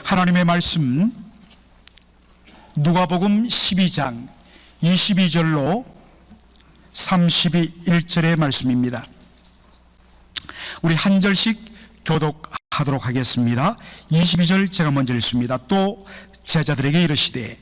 하나님의 말씀 누가복음 12장 22절로 31절의 말씀입니다. 우리 한 절씩 교독하도록 하겠습니다. 22절 제가 먼저 읽습니다. 또 제자들에게 이르시되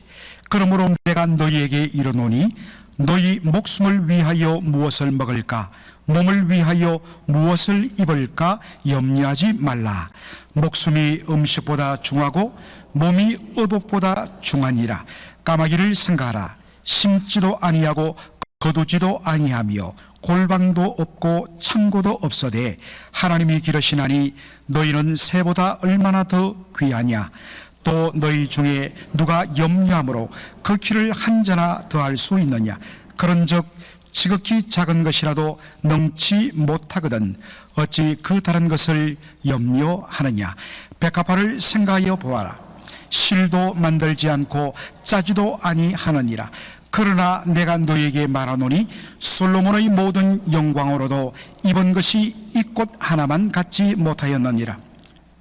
그러므로 내가 너희에게 이르노니 너희 목숨을 위하여 무엇을 먹을까 몸을 위하여 무엇을 입을까 염려하지 말라. 목숨이 음식보다 중하고 몸이 의복보다 중하니라. 까마귀를 생각하라. 심지도 아니하고 거두지도 아니하며 골방도 없고 창고도 없어되 하나님이 기르시나니 너희는 새보다 얼마나 더 귀하냐. 또 너희 중에 누가 염려함으로 그 키를 한 자나 더할 수 있느냐. 그런즉 지극히 작은 것이라도 넘지 못하거든 어찌 그 다른 것을 염려하느냐. 백합화를 생각하여 보아라. 실도 만들지 않고 짜지도 아니하느니라. 그러나 내가 너희에게 말하노니 솔로몬의 모든 영광으로도 입은 것이 이 꽃 하나만 갖지 못하였느니라.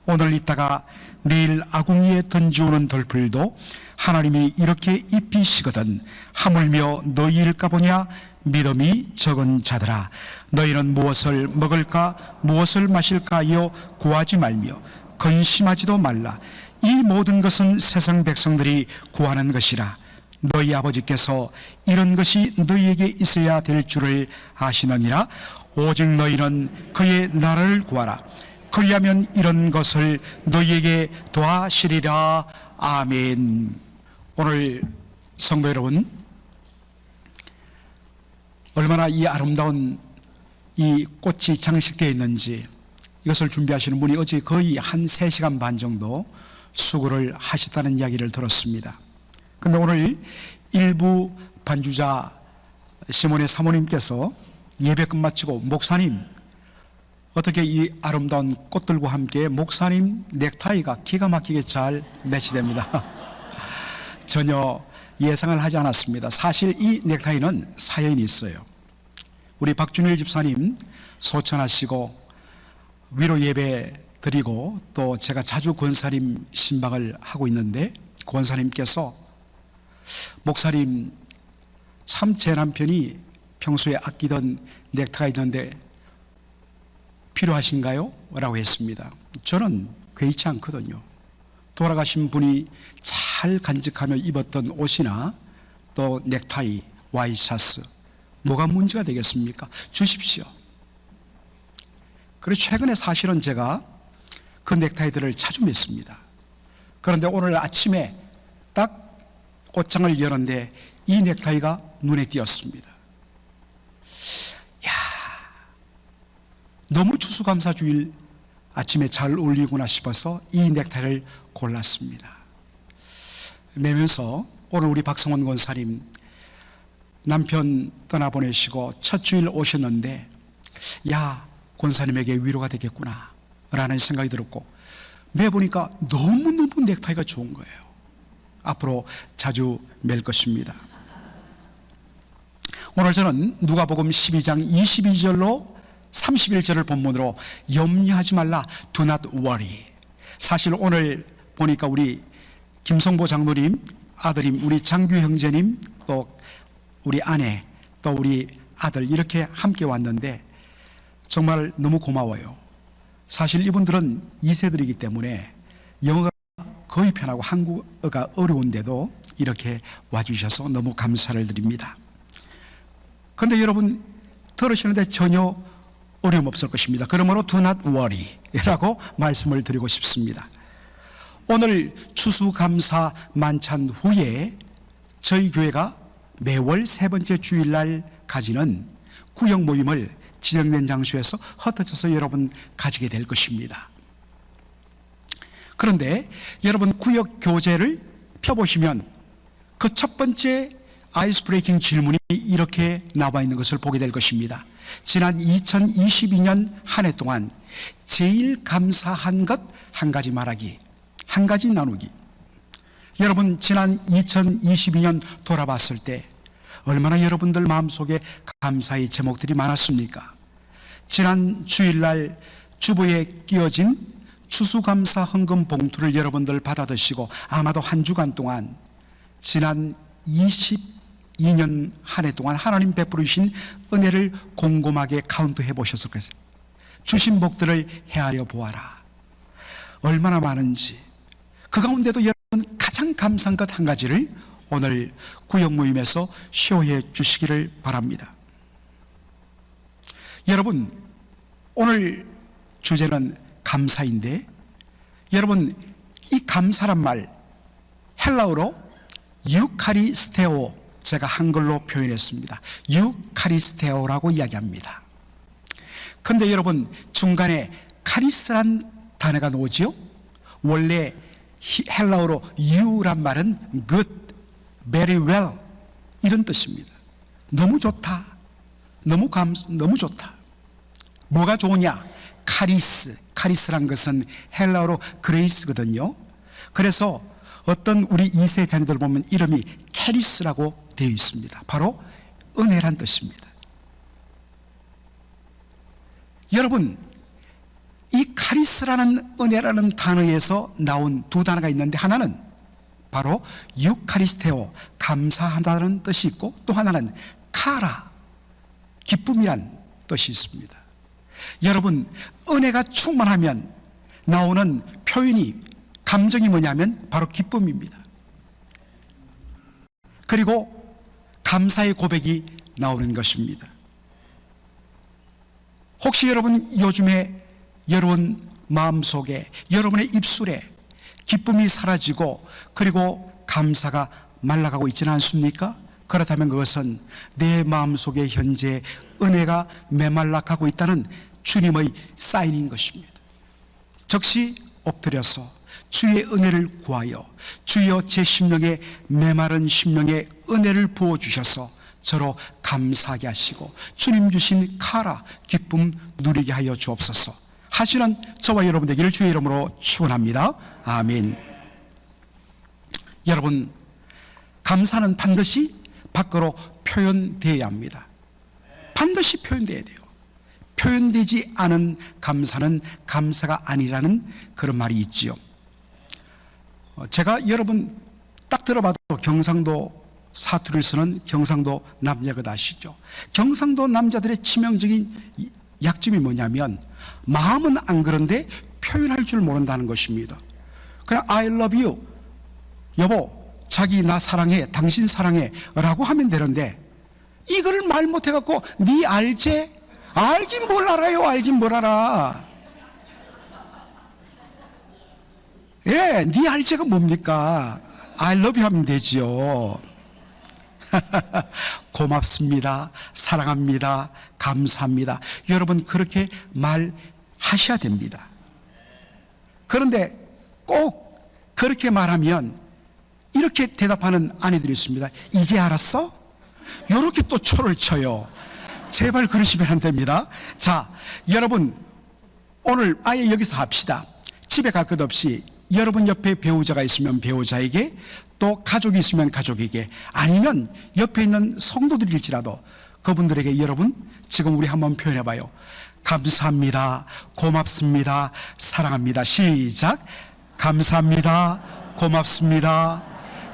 오늘 있다가 내일 아궁이에 던지오는 덜풀도 하나님이 이렇게 입히시거든 하물며 너희일까 보냐. 믿음이 적은 자들아, 너희는 무엇을 먹을까 무엇을 마실까 하여 구하지 말며 근심하지도 말라. 이 모든 것은 세상 백성들이 구하는 것이라. 너희 아버지께서 이런 것이 너희에게 있어야 될 줄을 아시느니라. 오직 너희는 그의 나라를 구하라. 그리하면 이런 것을 너희에게 더하시리라. 아멘. 오늘 성도 여러분, 얼마나 이 아름다운 이 꽃이 장식되어 있는지 이것을 준비하시는 분이 어제 거의 한 3시간 반 정도 수고를 하셨다는 이야기를 들었습니다. 그런데 오늘 일부 반주자 시몬의 사모님께서 예배 끝마치고 목사님, 어떻게 이 아름다운 꽃들과 함께 목사님 넥타이가 기가 막히게 잘 매치됩니다. 전혀 예상을 하지 않았습니다. 사실 이 넥타이는 사연이 있어요. 우리 박준일 집사님 소천하시고 위로 예배 드리고 또 제가 자주 권사님 신방을 하고 있는데 권사님께서 목사님 참 제 남편이 평소에 아끼던 넥타이가 있는데 필요하신가요? 라고 했습니다. 저는 괴이치 않거든요. 돌아가신 분이 잘 간직하며 입었던 옷이나 또 넥타이, 와이셔츠 뭐가 문제가 되겠습니까? 주십시오. 그리고 최근에 사실은 제가 그 넥타이들을 자주 맸습니다. 그런데 오늘 아침에 딱 옷장을 열었는데 이 넥타이가 눈에 띄었습니다. 너무 추수감사주일 아침에 잘 어울리구나 싶어서 이 넥타이를 골랐습니다. 매면서 오늘 우리 박성원 권사님 남편 떠나보내시고 첫 주일 오셨는데 야, 권사님에게 위로가 되겠구나 라는 생각이 들었고 매보니까 너무너무 넥타이가 좋은 거예요. 앞으로 자주 맬 것입니다. 오늘 저는 누가복음 12장 22절로 31절을 본문으로 염려하지 말라, do not worry. 사실 오늘 보니까 우리 김성보 장로님, 아드님, 우리 장규 형제님, 또 우리 아내, 또 우리 아들 이렇게 함께 왔는데 정말 너무 고마워요. 사실 이분들은 2세들이기 때문에 영어가 거의 편하고 한국어가 어려운데도 이렇게 와주셔서 너무 감사를 드립니다. 그런데 여러분 들으시는데 전혀 어려움 없을 것입니다. 그러므로 do not worry 라고 말씀을 드리고 싶습니다. 오늘 추수감사 만찬 후에 저희 교회가 매월 3번째 주일날 가지는 구역 모임을 지정된 장소에서 흩어져서 여러분 가지게 될 것입니다. 그런데 여러분 구역 교재를 펴보시면 그 첫 번째 아이스 브레이킹 질문이 이렇게 나와 있는 것을 보게 될 것입니다. 지난 2022년 한 해 동안 제일 감사한 것 한 가지 말하기, 한 가지 나누기. 여러분 지난 2022년 돌아봤을 때 얼마나 여러분들 마음속에 감사의 제목들이 많았습니까? 지난 주일날 주보에 끼워진 추수감사 헌금 봉투를 여러분들 받아 드시고 아마도 한 주간 동안 지난 22년 한 해 동안 하나님 베풀으신 은혜를 곰곰하게 카운트해 보셨을 것입니다. 주신 복들을 헤아려 보아라. 얼마나 많은지. 그 가운데도 여러분 가장 감사한 것 한 가지를 오늘 구역 모임에서 쇼해 주시기를 바랍니다. 여러분, 오늘 주제는 감사인데, 여러분 이 감사란 말 헬라어로 유카리스테오, 제가 한글로 표현했습니다. 유카리스테오라고 이야기합니다. 그런데 여러분 중간에 카리스란 단어가 나오지요. 원래 헬라어로 유란 말은 good, very well 이런 뜻입니다. 너무 좋다, 너무 좋다. 뭐가 좋으냐? 카리스란 것은 헬라어로 그레이스거든요. 그래서 어떤 우리 2세 자녀들 보면 이름이 캐리스라고 되어 있습니다. 바로 은혜란 뜻입니다. 여러분, 이 카리스라는 은혜라는 단어에서 나온 두 단어가 있는데, 하나는 바로 유카리스테오, 감사하다는 뜻이 있고, 또 하나는 카라, 기쁨이란 뜻이 있습니다. 여러분, 은혜가 충만하면 나오는 표현이, 감정이 뭐냐면 바로 기쁨입니다. 그리고 감사의 고백이 나오는 것입니다. 혹시 여러분 요즘에 여러분 마음속에, 여러분의 입술에 기쁨이 사라지고 그리고 감사가 말라가고 있지는 않습니까? 그렇다면 그것은 내 마음속에 현재 은혜가 메말라가고 있다는 주님의 사인인 것입니다. 즉시 엎드려서 주의 은혜를 구하여 주여 제 심령에 메마른 심령에 은혜를 부어주셔서 저로 감사하게 하시고 주님 주신 카라, 기쁨 누리게 하여 주옵소서 하시는 저와 여러분 되기를 주의 이름으로 축원합니다. 아멘. 여러분, 감사는 반드시 밖으로 표현되어야 합니다. 반드시 표현되어야 돼요. 표현되지 않은 감사는 감사가 아니라는 그런 말이 있지요. 제가 여러분 딱 들어봐도 경상도 사투리를 쓰는 경상도 남자가 아시죠? 경상도 남자들의 치명적인 약점이 뭐냐면 마음은 안 그런데 표현할 줄 모른다는 것입니다. 그냥 I love you, 여보 자기 나 사랑해, 당신 사랑해 라고 하면 되는데 이거를 말 못해갖고 니 알제? 알긴 뭘 알아요. 알긴 뭘 알아. 예, 니 알제가 뭡니까? I love you 하면 되지요. 고맙습니다, 사랑합니다, 감사합니다. 여러분 그렇게 말하셔야 됩니다. 그런데 꼭 그렇게 말하면 이렇게 대답하는 아내들이 있습니다. 이제 알았어? 이렇게 또 초를 쳐요. 제발 그러시면 안 됩니다. 자, 여러분 오늘 아예 여기서 합시다. 집에 갈 것 없이 여러분 옆에 배우자가 있으면 배우자에게, 또 가족이 있으면 가족에게, 아니면 옆에 있는 성도들일지라도 그분들에게 여러분 지금 우리 한번 표현해봐요. 감사합니다, 고맙습니다, 사랑합니다. 시작. 감사합니다, 고맙습니다,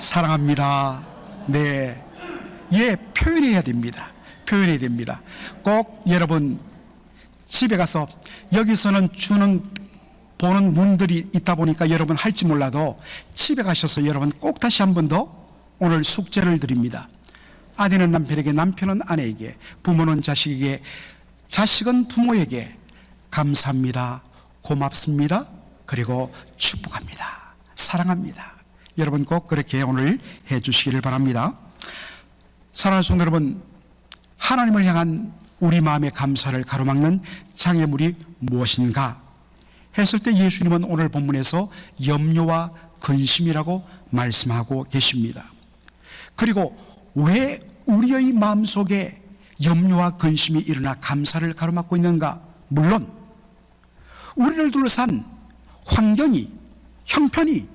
사랑합니다. 네, 예, 표현해야 됩니다. 표현해야 됩니다. 꼭 여러분 집에 가서 여기서는 보는 문들이 있다 보니까 여러분 할지 몰라도 집에 가셔서 여러분 꼭 다시 한 번 더 오늘 숙제를 드립니다. 아내는 남편에게, 남편은 아내에게, 부모는 자식에게, 자식은 부모에게 감사합니다, 고맙습니다, 그리고 축복합니다, 사랑합니다. 여러분 꼭 그렇게 오늘 해 주시기를 바랍니다. 사랑하는 성도 여러분, 하나님을 향한 우리 마음의 감사를 가로막는 장애물이 무엇인가 했을 때 예수님은 오늘 본문에서 염려와 근심이라고 말씀하고 계십니다. 그리고 왜 우리의 마음속에 염려와 근심이 일어나 감사를 가로막고 있는가? 물론 우리를 둘러싼 환경이, 형편이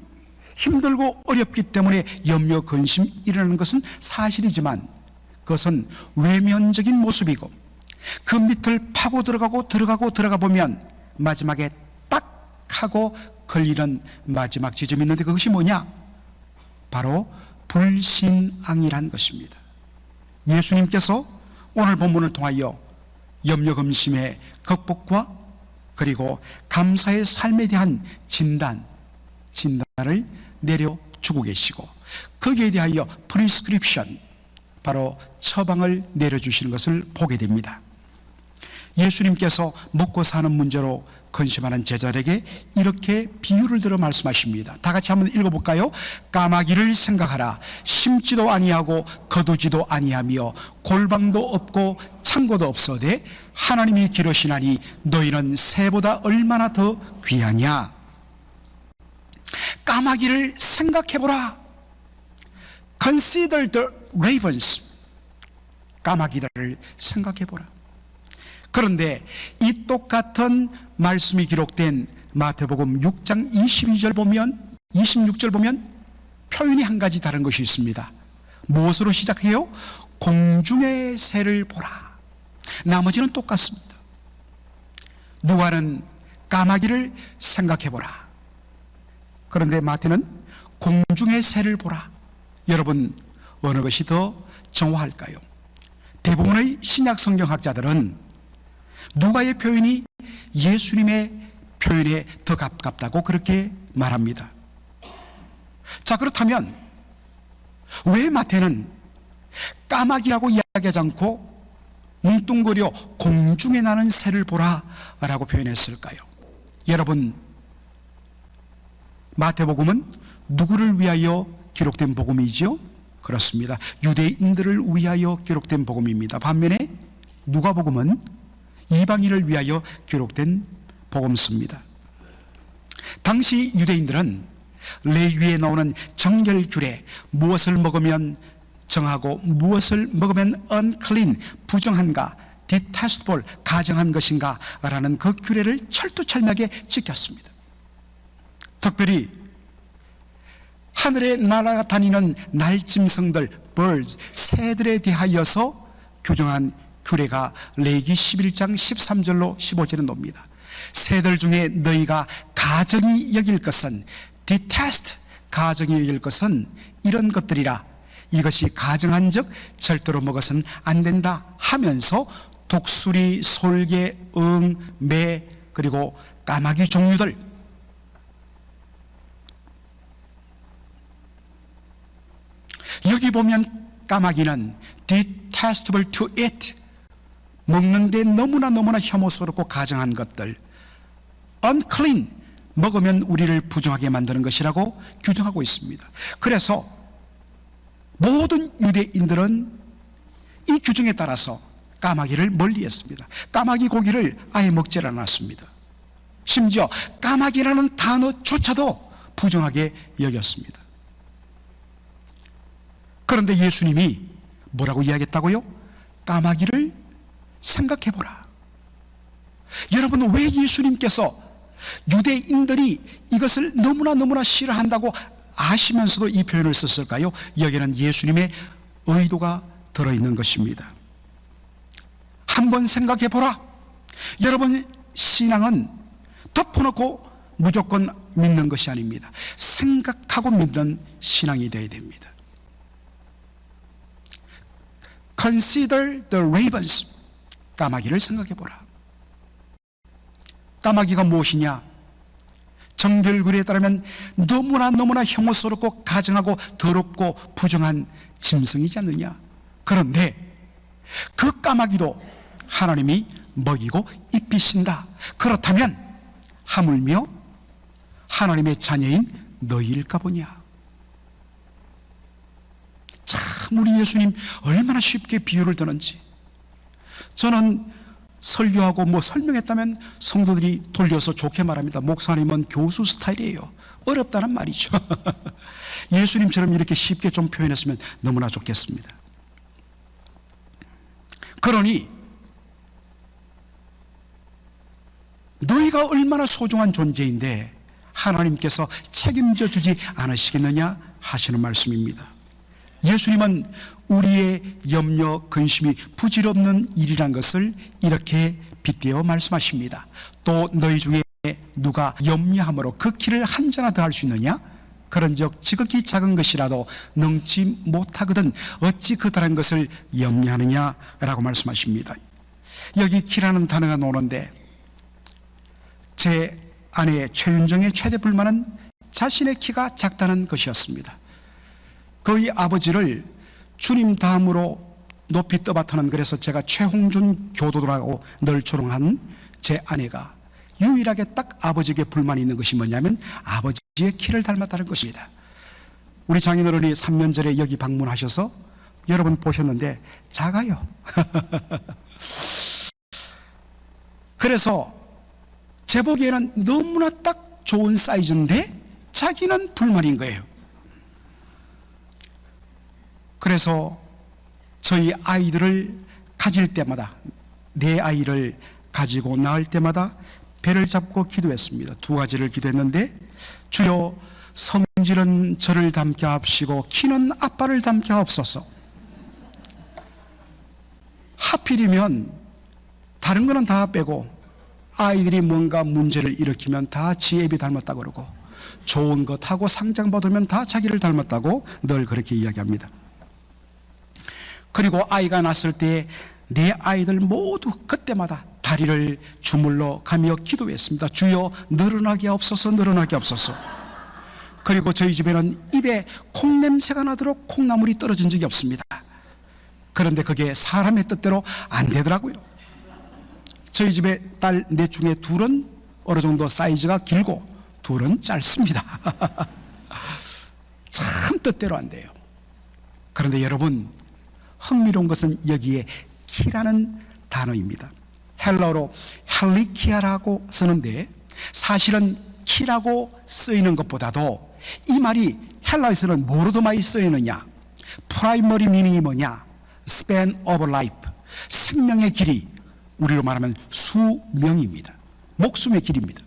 힘들고 어렵기 때문에 염려, 근심이 일어나는 것은 사실이지만 그것은 외면적인 모습이고 그 밑을 파고 들어가 보면 마지막에 딱 하고 걸리는 마지막 지점이 있는데 그것이 뭐냐? 바로 불신앙이란 것입니다. 예수님께서 오늘 본문을 통하여 염려금심의 극복과 그리고 감사의 삶에 대한 진단을 내려주고 계시고 거기에 대하여 프리스크립션, 바로 처방을 내려주시는 것을 보게 됩니다. 예수님께서 먹고 사는 문제로 근심하는 제자들에게 이렇게 비유를 들어 말씀하십니다. 다 같이 한번 읽어볼까요? 까마귀를 생각하라. 심지도 아니하고 거두지도 아니하며 골방도 없고 창고도 없어되 하나님이 기르시나니 너희는 새보다 얼마나 더 귀하냐. 까마귀를 생각해보라. Consider the ravens. 까마귀들을 생각해보라. 그런데 이 똑같은 말씀이 기록된 마태복음 6장 26절 보면 표현이 한 가지 다른 것이 있습니다. 무엇으로 시작해요? 공중의 새를 보라. 나머지는 똑같습니다. 누가는 까마귀를 생각해보라. 그런데 마태는 공중의 새를 보라. 여러분, 어느 것이 더 정확할까요? 대부분의 신약 성경학자들은 누가의 표현이 예수님의 표현에 더 가깝다고 그렇게 말합니다. 자, 그렇다면 왜 마태는 까마귀라고 이야기하지 않고 뭉뚱그려 공중에 나는 새를 보라 라고 표현했을까요? 여러분, 마태복음은 누구를 위하여 기록된 복음이죠? 그렇습니다. 유대인들을 위하여 기록된 복음입니다. 반면에 누가복음은 이방인을 위하여 기록된 복음서입니다. 당시 유대인들은 레위기에 나오는 정결규례, 무엇을 먹으면 정하고 무엇을 먹으면 unclean, 부정한가, detestable, 가증한 것인가 라는 그 규례를 철두철미하게 지켰습니다. 특별히 하늘에 날아다니는 날짐승들, birds, 새들에 대하여서 규정한 규례가 레위기 11장 13절로 15절에 나옵니다. 새들 중에 너희가 가증히 여길 것은, detest, 가증히 여길 것은 이런 것들이라. 이것이 가증한 즉 절대로 먹어서는 안 된다 하면서 독수리, 솔개, 응, 매, 그리고 까마귀 종류들, 여기 보면 까마귀는 detestable to eat, 먹는데 너무나 혐오스럽고 가증한 것들, unclean, 먹으면 우리를 부정하게 만드는 것이라고 규정하고 있습니다. 그래서 모든 유대인들은 이 규정에 따라서 까마귀를 멀리했습니다. 까마귀 고기를 아예 먹지 않았습니다. 심지어 까마귀라는 단어조차도 부정하게 여겼습니다. 그런데 예수님이 뭐라고 이야기했다고요? 까마귀를 생각해보라. 여러분, 왜 예수님께서 유대인들이 이것을 너무나 싫어한다고 아시면서도 이 표현을 썼을까요? 여기는 예수님의 의도가 들어있는 것입니다. 한번 생각해보라. 여러분, 신앙은 덮어놓고 무조건 믿는 것이 아닙니다. 생각하고 믿는 신앙이 되어야 됩니다. Consider the ravens. 까마귀를 생각해보라. 까마귀가 무엇이냐? 정결규례에 따르면 너무나 혐오스럽고 가증하고 더럽고 부정한 짐승이지 않느냐? 그런데 그 까마귀도 하나님이 먹이고 입히신다. 그렇다면 하물며 하나님의 자녀인 너희일까 보냐? 참, 우리 예수님 얼마나 쉽게 비유를 드는지. 저는 설교하고 설명했다면 성도들이 돌려서 좋게 말합니다. 목사님은 교수 스타일이에요. 어렵다는 말이죠. 예수님처럼 이렇게 쉽게 좀 표현했으면 너무나 좋겠습니다. 그러니 너희가 얼마나 소중한 존재인데 하나님께서 책임져 주지 않으시겠느냐 하시는 말씀입니다. 예수님은 우리의 염려, 근심이 부질없는 일이란 것을 이렇게 빗대어 말씀하십니다. 또 너희 중에 누가 염려함으로 그 키를 한 자나 더할 수 있느냐? 그런즉 지극히 작은 것이라도 능치 못하거든 어찌 그 다른 것을 염려하느냐라고 말씀하십니다. 여기 키라는 단어가 나오는데 제 아내 최윤정의 최대 불만은 자신의 키가 작다는 것이었습니다. 그의 아버지를 주님 다음으로 높이 떠받드는, 그래서 제가 최홍준 교도라고 늘 조롱한 제 아내가 유일하게 딱 아버지에게 불만이 있는 것이 뭐냐면 아버지의 키를 닮았다는 것입니다. 우리 장인어른이 3년 전에 여기 방문하셔서 여러분 보셨는데 작아요. 그래서 제 보기에는 너무나 딱 좋은 사이즈인데 자기는 불만인 거예요. 그래서 저희 아이들을 가질 때마다, 내 아이를 가지고 낳을 때마다 배를 잡고 기도했습니다. 두 가지를 기도했는데, 주여 성질은 저를 닮게 하옵시고 키는 아빠를 닮게 하옵소서. 하필이면 다른 거는 다 빼고 아이들이 뭔가 문제를 일으키면 다 지 애비 닮았다고 그러고, 좋은 것 하고 상장 받으면 다 자기를 닮았다고 늘 그렇게 이야기합니다. 그리고 아이가 났을 때 내 아이들 모두 그때마다 다리를 주물러 가며 기도했습니다. 주여 늘어나게 하옵소서, 늘어나게 하옵소서. 그리고 저희 집에는 입에 콩냄새가 나도록 콩나물이 떨어진 적이 없습니다. 그런데 그게 사람의 뜻대로 안 되더라고요. 저희 집에 딸 넷 중에 둘은 어느 정도 사이즈가 길고 둘은 짧습니다. 참 뜻대로 안 돼요. 그런데 여러분, 흥미로운 것은 여기에 키라는 단어입니다. 헬라어로 헬리키아라고 쓰는데 사실은 키라고 쓰이는 것보다도 이 말이 헬라에서는 뭐로 더 많이 쓰이느냐, 프라이머리 미닝이 뭐냐, span of life, 생명의 길이, 우리로 말하면 수명입니다. 목숨의 길입니다.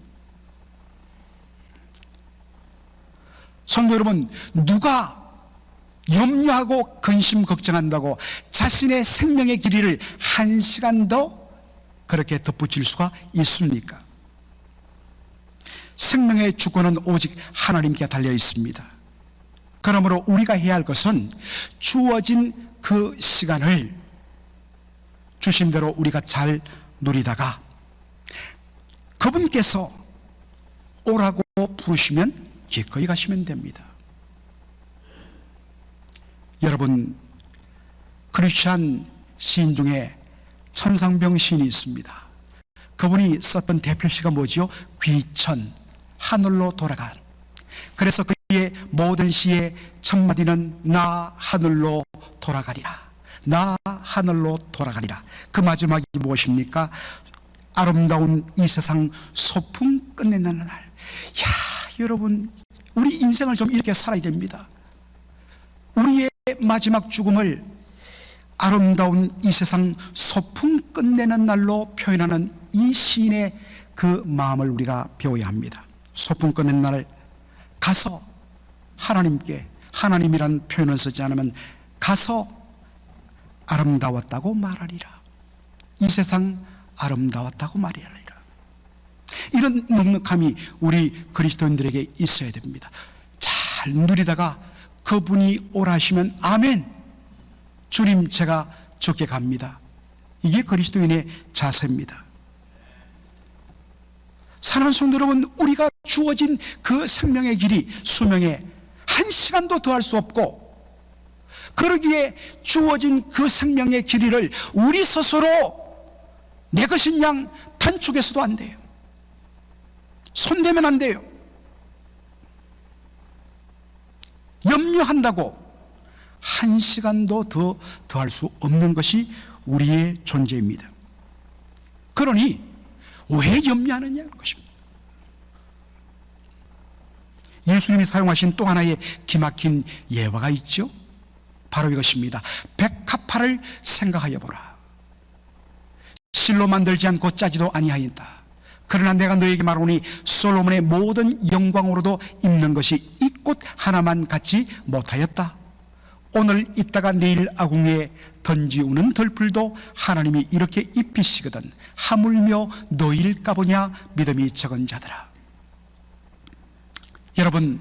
성도 여러분, 누가 염려하고 근심 걱정한다고 자신의 생명의 길이를 한 시간 더 그렇게 덧붙일 수가 있습니까? 생명의 주권은 오직 하나님께 달려 있습니다. 그러므로 우리가 해야 할 것은 주어진 그 시간을 주신 대로 우리가 잘 누리다가 그분께서 오라고 부르시면 기꺼이 가시면 됩니다. 여러분, 크리스찬 시인 중에 천상병 시인이 있습니다. 그분이 썼던 대표시가 뭐지요? 귀천, 하늘로 돌아간. 그래서 그의 모든 시의 첫 마디는 나 하늘로 돌아가리라, 나 하늘로 돌아가리라. 그 마지막이 무엇입니까? 아름다운 이 세상 소풍 끝내는 날. 야, 여러분, 우리 인생을 좀 이렇게 살아야 됩니다. 우리의 마지막 죽음을 아름다운 이 세상 소풍 끝내는 날로 표현하는 이 시인의 그 마음을 우리가 배워야 합니다. 소풍 끝내는 날 가서 하나님께, 하나님이란 표현을 쓰지 않으면 가서 아름다웠다고 말하리라, 이 세상 아름다웠다고 말하리라. 이런 넉넉함이 우리 그리스도인들에게 있어야 됩니다. 잘 누리다가 그분이 오라 하시면 아멘, 주님 제가 죽게 갑니다. 이게 그리스도인의 자세입니다. 사랑하는 성도 여러분, 우리가 주어진 그 생명의 길이 수명에 한 시간도 더할 수 없고, 그러기에 주어진 그 생명의 길이를 우리 스스로 내 것인 양 단축해서도 안 돼요. 손대면 안 돼요. 염려한다고 한 시간도 더할 수 없는 것이 우리의 존재입니다. 그러니 왜 염려하느냐는 것입니다. 예수님이 사용하신 또 하나의 기막힌 예화가 있죠. 바로 이것입니다. 백합화를 생각하여 보라. 실로 만들지 않고 짜지도 아니하였다. 그러나 내가 너에게 말하노니 솔로몬의 모든 영광으로도 입는 것이 이 꽃 하나만 갖지 못하였다. 오늘 있다가 내일 아궁이에 던지우는 덜풀도 하나님이 이렇게 입히시거든 하물며 너희일까 보냐, 믿음이 적은 자들아. 여러분,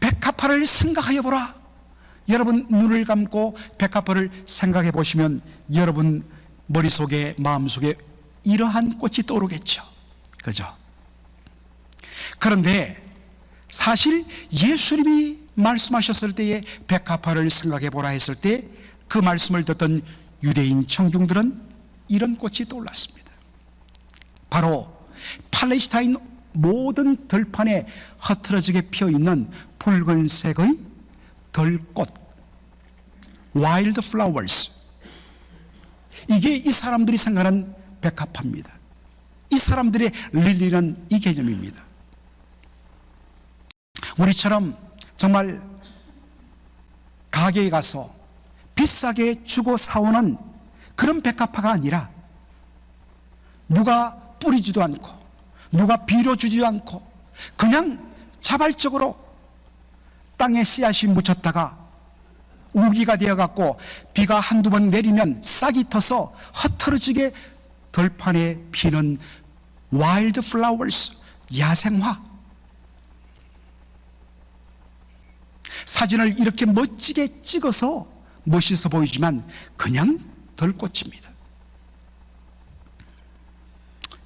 백합화를 생각하여 보라. 여러분 눈을 감고 백합화를 생각해 보시면 여러분 머릿속에, 마음속에 이러한 꽃이 떠오르겠죠. 그죠? 그런데 사실 예수님이 말씀하셨을 때에 백합화를 생각해 보라 했을 때 그 말씀을 듣던 유대인 청중들은 이런 꽃이 떠올랐습니다. 바로 팔레스타인 모든 들판에 흐트러지게 피어있는 붉은색의 들꽃, 와일드 플라워스. 이게 이 사람들이 생각하는 백합화입니다. 이 사람들의 릴리는 이 개념입니다. 우리처럼 정말 가게에 가서 비싸게 주고 사오는 그런 백합화가 아니라 누가 뿌리지도 않고 누가 빌어주지도 않고 그냥 자발적으로 땅에 씨앗이 묻혔다가 우기가 되어갖고 비가 한두 번 내리면 싹이 터서 흩어지게 들판에 피는 와일드 플라워스, 야생화. 사진을 이렇게 멋지게 찍어서 멋있어 보이지만 그냥 들꽃입니다.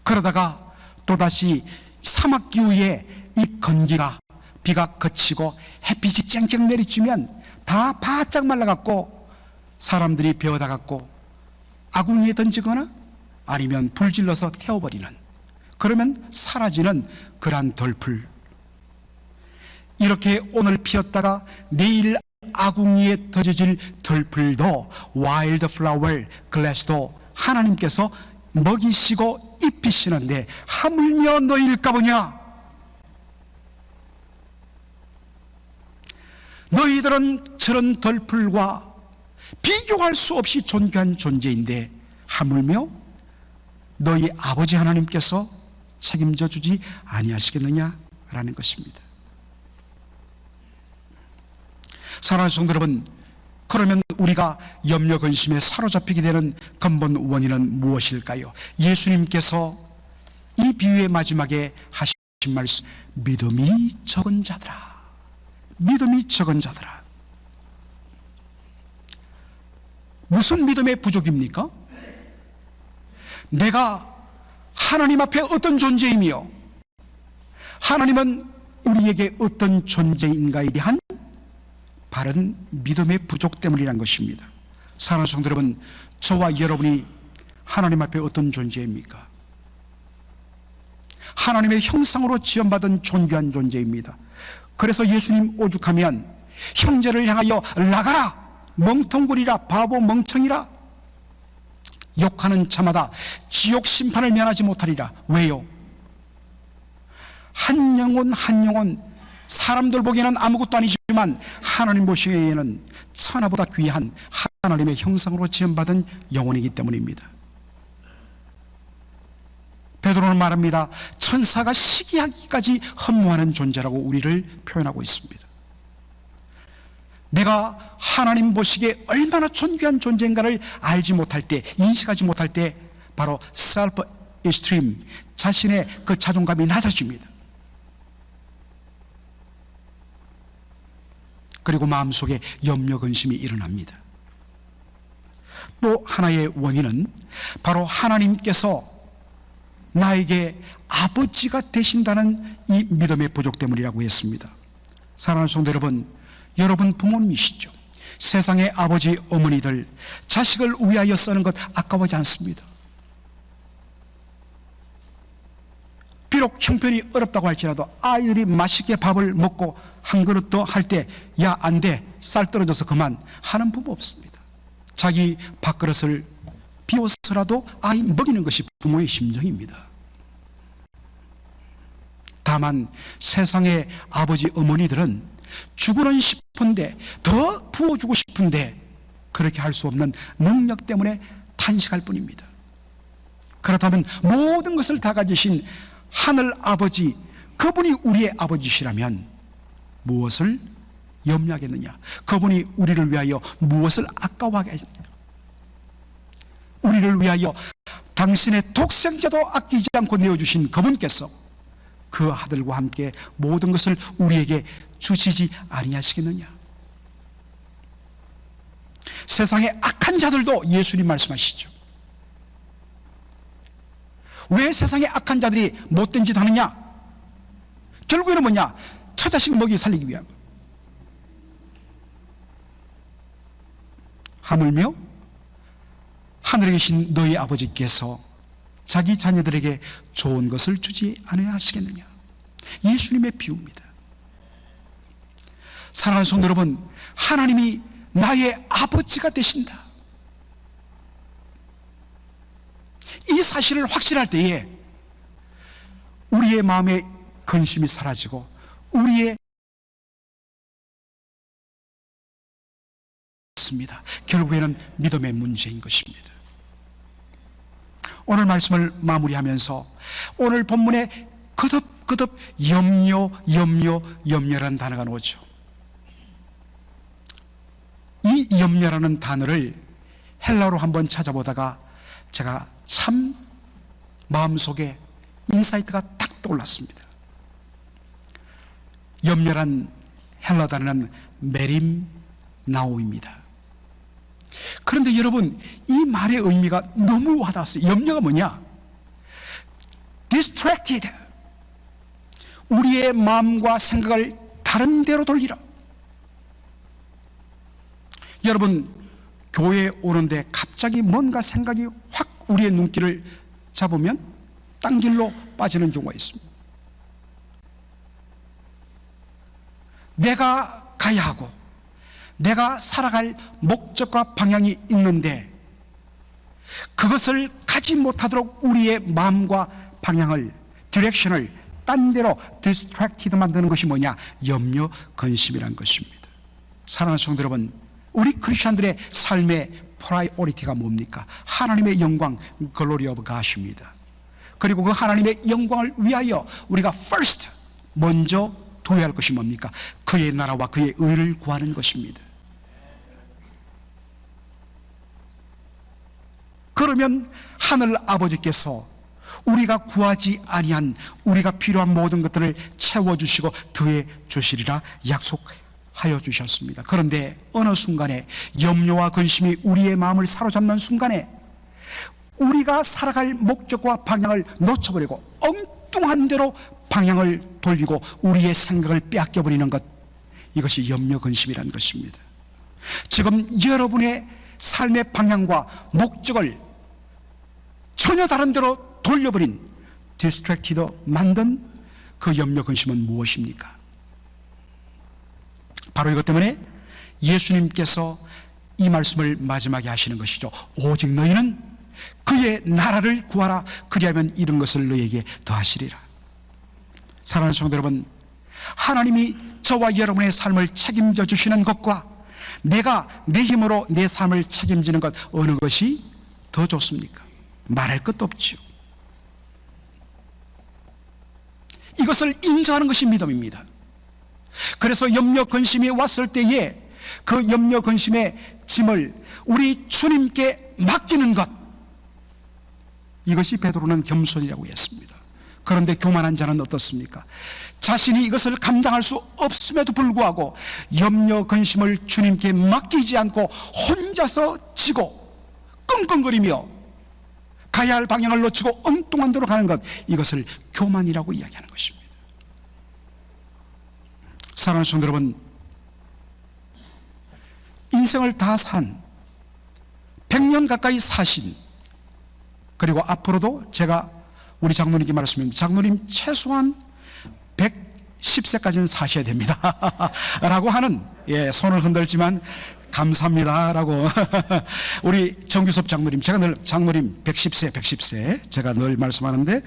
그러다가 또다시 사막 기후에 이 건기가, 비가 그치고 햇빛이 쨍쨍 내리쬐면 다 바짝 말라갖고 사람들이 베어다갖고 아궁이에 던지거나 아니면 불질러서 태워버리는, 그러면 사라지는 그러한 덜풀. 이렇게 오늘 피었다가 내일 아궁이에 던져질 덜풀도, 와일드 플라워 글래스도 하나님께서 먹이시고 입히시는데 하물며 너희일까 보냐? 너희들은 저런 덜풀과 비교할 수 없이 존귀한 존재인데 하물며 너희 아버지 하나님께서 책임져 주지 아니하시겠느냐라는 것입니다. 사랑하는 성도 여러분, 그러면 우리가 염려 근심에 사로잡히게 되는 근본 원인은 무엇일까요? 예수님께서 이 비유의 마지막에 하신 말씀, 믿음이 적은 자들아, 믿음이 적은 자들아. 무슨 믿음의 부족입니까? 내가 하나님 앞에 어떤 존재이며 하나님은 우리에게 어떤 존재인가에 대한 바른 믿음의 부족 때문이라는 것입니다. 사랑하는 성도 여러분, 저와 여러분이 하나님 앞에 어떤 존재입니까? 하나님의 형상으로 지음받은 존귀한 존재입니다. 그래서 예수님 오죽하면 형제를 향하여 나가라, 멍텅구리라, 바보 멍청이라, 욕하는 자마다 지옥 심판을 면하지 못하리라. 왜요? 한 영혼 한 영혼, 사람들 보기에는 아무것도 아니지만 하나님 보시기에는 천하보다 귀한 하나님의 형상으로 지음받은 영혼이기 때문입니다. 베드로는 말합니다. 천사가 시기하기까지 허무하는 존재라고 우리를 표현하고 있습니다. 내가 하나님 보시기에 얼마나 존귀한 존재인가를 알지 못할 때, 인식하지 못할 때 바로 self esteem, 자신의 그 자존감이 낮아집니다. 그리고 마음속에 염려 근심이 일어납니다. 또 하나의 원인은 바로 하나님께서 나에게 아버지가 되신다는 이 믿음의 부족 때문이라고 했습니다. 사랑하는 성도 여러분, 여러분 부모님이시죠. 세상의 아버지 어머니들 자식을 위하여 쓰는 것 아까워하지 않습니다. 비록 형편이 어렵다고 할지라도 아이들이 맛있게 밥을 먹고 한 그릇 더 할 때 야, 안 돼, 쌀 떨어져서 그만 하는 부모 없습니다. 자기 밥그릇을 비워서라도 아이 먹이는 것이 부모의 심정입니다. 다만 세상의 아버지 어머니들은 주고는 싶은데, 더 부어주고 싶은데 그렇게 할 수 없는 능력 때문에 탄식할 뿐입니다. 그렇다면 모든 것을 다 가지신 하늘 아버지, 그분이 우리의 아버지시라면 무엇을 염려하겠느냐? 그분이 우리를 위하여 무엇을 아까워하겠느냐? 우리를 위하여 당신의 독생자도 아끼지 않고 내어주신 그분께서 그 아들과 함께 모든 것을 우리에게 주시지 아니하시겠느냐. 세상의 악한 자들도 예수님 말씀하시죠. 왜 세상의 악한 자들이 못된 짓 하느냐? 결국에는 뭐냐? 처자식 먹이 살리기 위한 것. 하물며 하늘에 계신 너희 아버지께서 자기 자녀들에게 좋은 것을 주지 아니하시겠느냐. 예수님의 비유입니다. 사랑하는 성도 여러분, 하나님이 나의 아버지가 되신다. 이 사실을 확신할 때에 우리의 마음의 근심이 사라지고 우리의 결국에는 믿음의 문제인 것입니다. 오늘 말씀을 마무리하면서 오늘 본문에 거듭 염려라는 단어가 나오죠. 이 염려라는 단어를 헬라어로 한번 찾아보다가 제가 참 마음속에 인사이트가 딱 떠올랐습니다. 염려란 헬라 단어는 메림나오입니다. 그런데 여러분, 이 말의 의미가 너무 와닿았어요. 염려가 뭐냐? distracted, 우리의 마음과 생각을 다른 데로 돌리라. 여러분, 교회에 오는데 갑자기 뭔가 생각이 확 우리의 눈길을 잡으면 딴 길로 빠지는 경우가 있습니다. 내가 가야 하고 내가 살아갈 목적과 방향이 있는데 그것을 가지 못하도록 우리의 마음과 방향을, 디렉션을 딴 데로 디스트랙티드 만드는 것이 뭐냐? 염려, 근심이란 것입니다. 사랑하는 성도 여러분, 우리 크리스천들의 삶의 프라이오리티가 뭡니까? 하나님의 영광, 글로리 오브 갓입니다. 그리고 그 하나님의 영광을 위하여 우리가 first, 먼저 두어야 할 것이 뭡니까? 그의 나라와 그의 의를 구하는 것입니다. 그러면 하늘 아버지께서 우리가 구하지 아니한 우리가 필요한 모든 것들을 채워주시고 더해 주시리라 약속하여 주셨습니다. 그런데 어느 순간에 염려와 근심이 우리의 마음을 사로잡는 순간에 우리가 살아갈 목적과 방향을 놓쳐버리고 엉뚱한 대로 방향을 돌리고 우리의 생각을 빼앗겨버리는 것, 이것이 염려 근심이라는 것입니다. 지금 여러분의 삶의 방향과 목적을 전혀 다른 데로 돌려버린, 디스트랙티드 만든 그 염려 근심은 무엇입니까? 바로 이것 때문에 예수님께서 이 말씀을 마지막에 하시는 것이죠. 오직 너희는 그의 나라를 구하라. 그리하면 이런 것을 너희에게 더하시리라. 사랑하는 성도 여러분, 하나님이 저와 여러분의 삶을 책임져 주시는 것과 내가 내 힘으로 내 삶을 책임지는 것, 어느 것이 더 좋습니까? 말할 것도 없지요. 이것을 인정하는 것이 믿음입니다. 그래서 염려 근심이 왔을 때에 그 염려 근심의 짐을 우리 주님께 맡기는 것, 이것이 베드로는 겸손이라고 했습니다. 그런데 교만한 자는 어떻습니까? 자신이 이것을 감당할 수 없음에도 불구하고 염려 근심을 주님께 맡기지 않고 혼자서 지고 끙끙거리며 가야 할 방향을 놓치고 엉뚱한 데로 가는 것, 이것을 교만이라고 이야기하는 것입니다. 사랑하는 성도 여러분, 인생을 다 산 100년 가까이 사신, 그리고 앞으로도 제가 우리 장로님께 말했습니다. 장로님 최소한 110세까지는 사셔야 됩니다 라고 하는, 손을 흔들지만 감사합니다 라고 우리 정규섭 장로님, 제가 늘 장로님 110세 제가 늘 말씀하는데,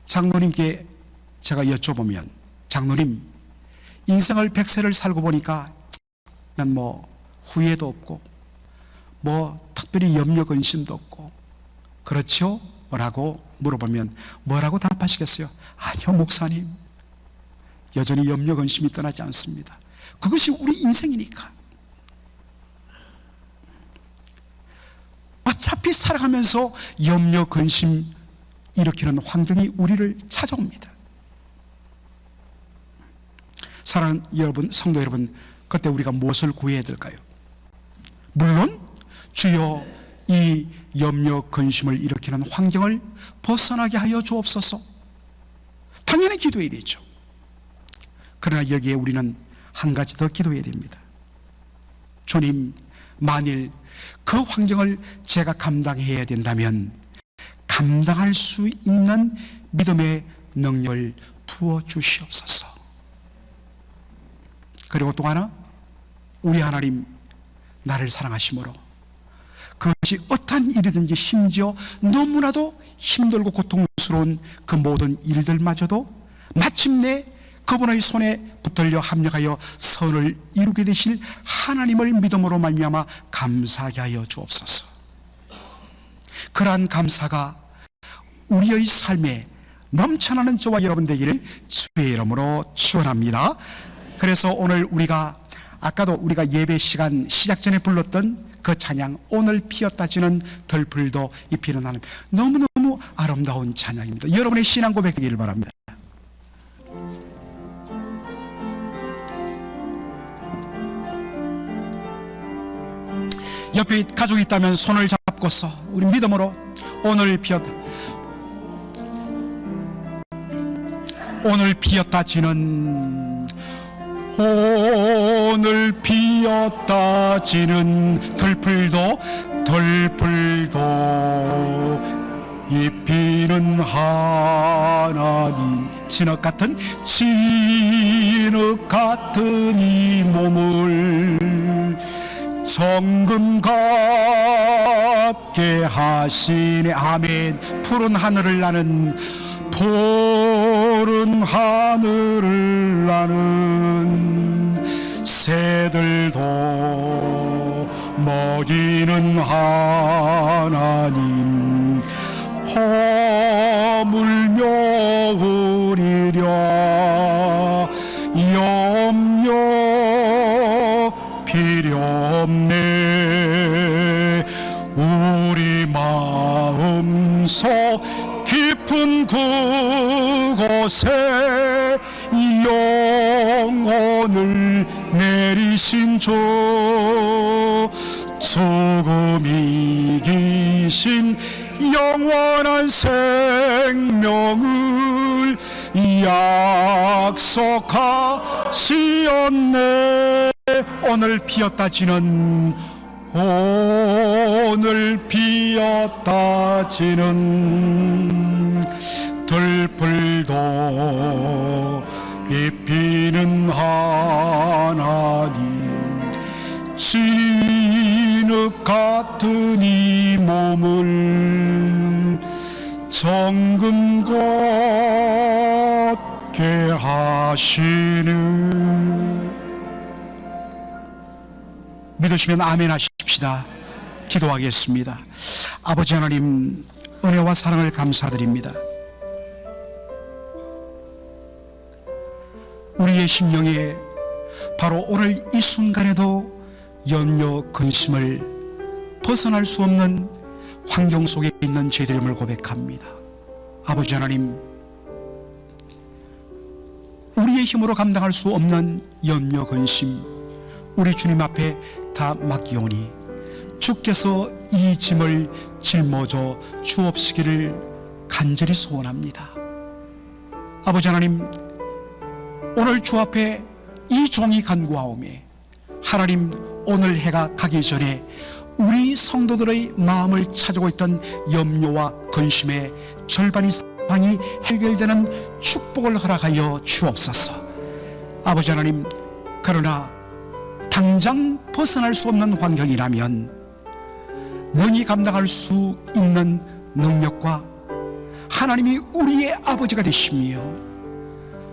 장로님께 제가 여쭤보면, 장로님 인생을 100세를 살고 보니까 난 뭐 후회도 없고 뭐 특별히 염려 근심도 없고 그렇죠? 라고 물어보면 뭐라고 답하시겠어요? 아니요 목사님, 여전히 염려 근심이 떠나지 않습니다. 그것이 우리 인생이니까. 어차피 살아가면서 염려 근심 일으키는 환경이 우리를 찾아옵니다. 사랑하는 여러분, 성도 여러분, 그때 우리가 무엇을 구해야 될까요? 물론 주여 이 염려 근심을 일으키는 환경을 벗어나게 하여 주옵소서, 당연히 기도해야 되죠. 그러나 여기에 우리는 한 가지 더 기도해야 됩니다. 주님, 만일 그 환경을 제가 감당해야 된다면 감당할 수 있는 믿음의 능력을 부어주시옵소서. 그리고 또 하나, 우리 하나님 나를 사랑하심으로 그것이 어떠한 일이든지, 심지어 너무나도 힘들고 고통스러운 그 모든 일들마저도 마침내 그분의 손에 붙들려 합력하여 선을 이루게 되실 하나님을 믿음으로 말미암아 감사하게 하여 주옵소서. 그러한 감사가 우리의 삶에 넘쳐나는 저와 여러분 되기를 주의 이름으로 축원합니다. 그래서 오늘 우리가 아까도 우리가 예배 시간 시작 전에 불렀던 그 찬양, 오늘 피었다 지는 들풀도 이 피는 하늘, 너무너무 아름다운 찬양입니다. 여러분의 신앙 고백되기를 바랍니다. 옆에 가족이 있다면 손을 잡고서 우리 믿음으로 오늘 피었다 지는, 오늘 피었다 지는 들풀도 이 피는 하나님, 진흙 같은 이 몸을 정금 같게 하시네. 아멘. 푸른 하늘을 나는 새들도 먹이는 하나님, 허물며 우리랴 염려 필요 없네. 우리 마음속 깊은 그곳에 영혼을 내리신 주, 조금 이기신 영원한 생명을 약속하시었네. 오늘 피었다 지는, 오늘 피었다 지는 들풀도 이 피는 하나님, 진흙 같은 이 몸을 정금 같게 하시는, 믿으시면 아멘 하십시다. 기도하겠습니다. 아버지 하나님, 은혜와 사랑을 감사드립니다. 우리의 심령에 바로 오늘 이 순간에도 염려 근심을 벗어날 수 없는 환경 속에 있는 저희들임을 고백합니다. 아버지 하나님, 우리의 힘으로 감당할 수 없는 염려 근심 우리 주님 앞에 다 맡기오니 주께서 이 짐을 짊어져 주옵시기를 간절히 소원합니다. 아버지 하나님, 오늘 주 앞에 이 종이 간구하오매 하나님, 오늘 해가 가기 전에 우리 성도들의 마음을 찾아오고 있던 염려와 근심의 절반 이상이 해결되는 축복을 허락하여 주옵소서. 아버지 하나님, 그러나 당장 벗어날 수 없는 환경이라면 능히 감당할 수 있는 능력과 하나님이 우리의 아버지가 되시며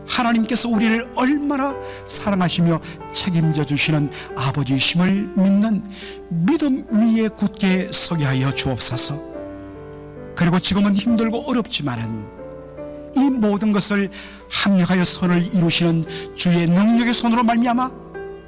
하나님께서 우리를 얼마나 사랑하시며 책임져 주시는 아버지심을 믿는 믿음 위에 굳게 서게 하여 주옵소서. 그리고 지금은 힘들고 어렵지만은 이 모든 것을 합력하여 선을 이루시는 주의 능력의 손으로 말미암아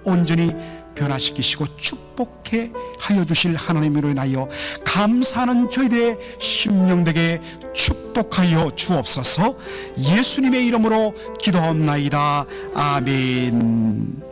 온전히 변화시키시고 축복해 하여 주실 하나님으로 인하여 감사하는 저희들의 심령되게 축복하여 주옵소서. 예수님의 이름으로 기도하옵나이다. 아멘.